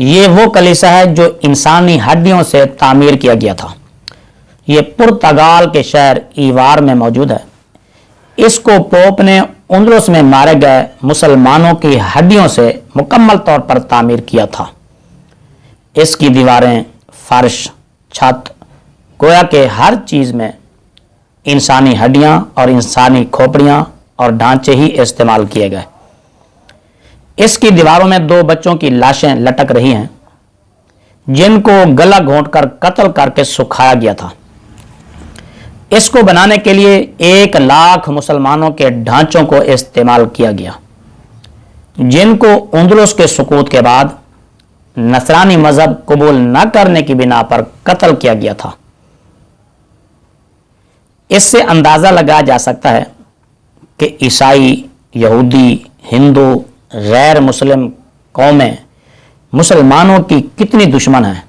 یہ وہ کلیسا ہے جو انسانی ہڈیوں سے تعمیر کیا گیا تھا۔ یہ پرتگال کے شہر ایوار میں موجود ہے۔ اس کو پوپ نے اندلس میں مارے گئے مسلمانوں کی ہڈیوں سے مکمل طور پر تعمیر کیا تھا۔ اس کی دیواریں، فرش، چھت، گویا کہ ہر چیز میں انسانی ہڈیاں اور انسانی کھوپڑیاں اور ڈھانچے ہی استعمال کیے گئے۔ اس کی دیواروں میں 2 بچوں کی لاشیں لٹک رہی ہیں جن کو گلا گھونٹ کر قتل کر کے سکھایا گیا تھا۔ اس کو بنانے کے لیے 1 لاکھ مسلمانوں کے ڈھانچوں کو استعمال کیا گیا جن کو اندلس کے سقوط کے بعد نصرانی مذہب قبول نہ کرنے کی بنا پر قتل کیا گیا تھا۔ اس سے اندازہ لگایا جا سکتا ہے کہ عیسائی، یہودی، ہندو، غیر مسلم قومیں مسلمانوں کی کتنی دشمن ہیں،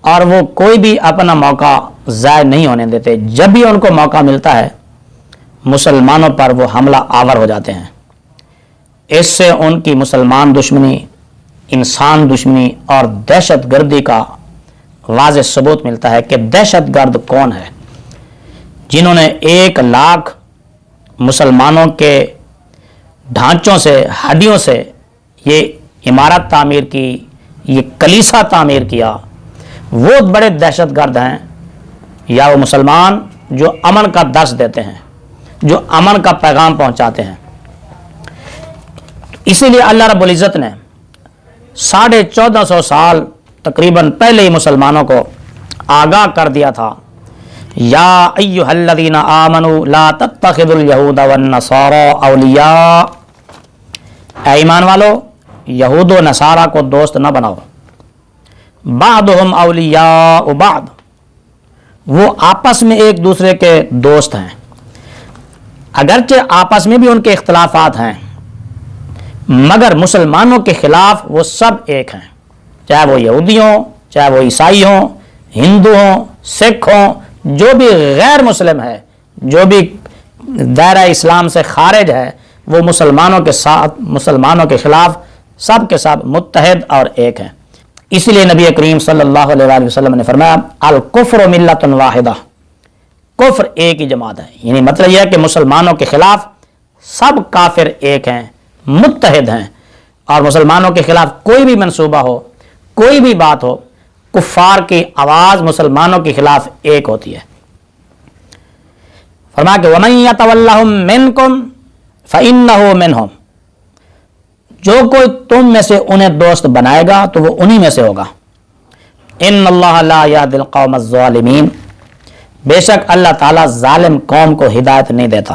اور وہ کوئی بھی اپنا موقع ضائع نہیں ہونے دیتے۔ جب بھی ان کو موقع ملتا ہے مسلمانوں پر وہ حملہ آور ہو جاتے ہیں۔ اس سے ان کی مسلمان دشمنی، انسان دشمنی اور دہشت گردی کا واضح ثبوت ملتا ہے کہ دہشت گرد کون ہے جنہوں نے 1 لاکھ مسلمانوں کے ڈھانچوں سے، ہڈیوں سے یہ عمارت تعمیر کی، یہ کلیسا تعمیر کیا۔ وہ بڑے دہشت گرد ہیں یا وہ مسلمان جو امن کا درس دیتے ہیں، جو امن کا پیغام پہنچاتے ہیں؟ اسی لیے اللہ رب العزت نے 1450 سال تقریباً پہلے ہی مسلمانوں کو آگاہ کر دیا تھا، یا ایھا الذین آمنوا لا تتخذوا اليہود والنصارى اولیاء، اے ایمان والو یہود و نصارہ کو دوست نہ بناؤ، بعضهم اولیاء بعض، وہ آپس میں ایک دوسرے کے دوست ہیں، اگرچہ آپس میں بھی ان کے اختلافات ہیں مگر مسلمانوں کے خلاف وہ سب ایک ہیں، چاہے وہ یہودی ہوں، چاہے وہ عیسائی ہوں، ہندو ہوں، سکھ ہوں، جو بھی غیر مسلم ہے، جو بھی دائرہ اسلام سے خارج ہے، وہ مسلمانوں کے ساتھ، مسلمانوں کے خلاف سب کے ساتھ متحد اور ایک ہیں۔ اسی لیے نبی کریم صلی اللہ علیہ وآلہ وسلم نے فرمایا الکفر ملۃ واحدہ، کفر ایک ہی جماعت ہے، یعنی مطلب یہ ہے کہ مسلمانوں کے خلاف سب کافر ایک ہیں، متحد ہیں، اور مسلمانوں کے خلاف کوئی بھی منصوبہ ہو، کوئی بھی بات ہو، کفار کی آواز مسلمانوں کے خلاف ایک ہوتی ہے۔ فرمایا کہ وَمَن يَتَوَلَّهُم مِّنكُمْ فَإِنَّهُ مِنْهُمْ، جو کوئی تم میں سے انہیں دوست بنائے گا تو وہ انہی میں سے ہوگا۔ إِنَّ اللَّهَ لَا يَهْدِي الْقَوْمَ الظَّالِمِينَ، بے شک اللہ تعالیٰ ظالم قوم کو ہدایت نہیں دیتا۔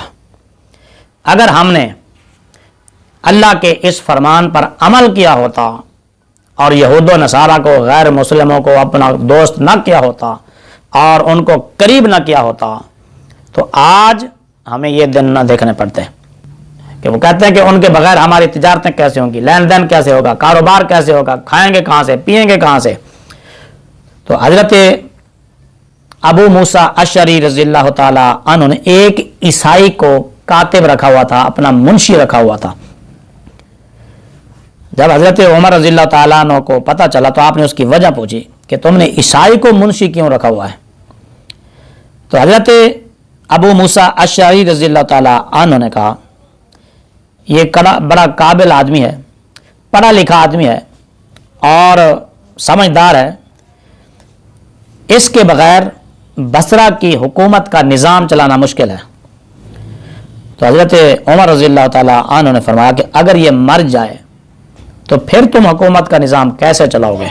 اگر ہم نے اللہ کے اس فرمان پر عمل کیا ہوتا اور یہود و نصارہ کو، غیر مسلموں کو اپنا دوست نہ کیا ہوتا اور ان کو قریب نہ کیا ہوتا تو آج ہمیں یہ دن نہ دیکھنے پڑتے کہ وہ کہتے ہیں کہ ان کے بغیر ہماری تجارتیں کیسے ہوں گی، لین دین کیسے ہوگا، کاروبار کیسے ہوگا، کھائیں گے کہاں سے، پیئیں گے کہاں سے۔ تو حضرت ابو موسیٰ اشعری رضی اللہ تعالیٰ عنہ نے ایک عیسائی کو کاتب رکھا ہوا تھا، اپنا منشی رکھا ہوا تھا۔ جب حضرت عمر رضی اللہ تعالیٰ عنہ کو پتہ چلا تو آپ نے اس کی وجہ پوچھی کہ تم نے عیسائی کو منشی کیوں رکھا ہوا ہے؟ تو حضرت ابو موسیٰ اشعری رضی اللہ تعالیٰ عنہ نے کہا یہ بڑا قابل آدمی ہے، پڑھا لکھا آدمی ہے اور سمجھدار ہے، اس کے بغیر بصرہ کی حکومت کا نظام چلانا مشکل ہے۔ تو حضرت عمر رضی اللہ تعالیٰ عنہ نے فرمایا کہ اگر یہ مر جائے تو پھر تم حکومت کا نظام کیسے چلاؤ گے؟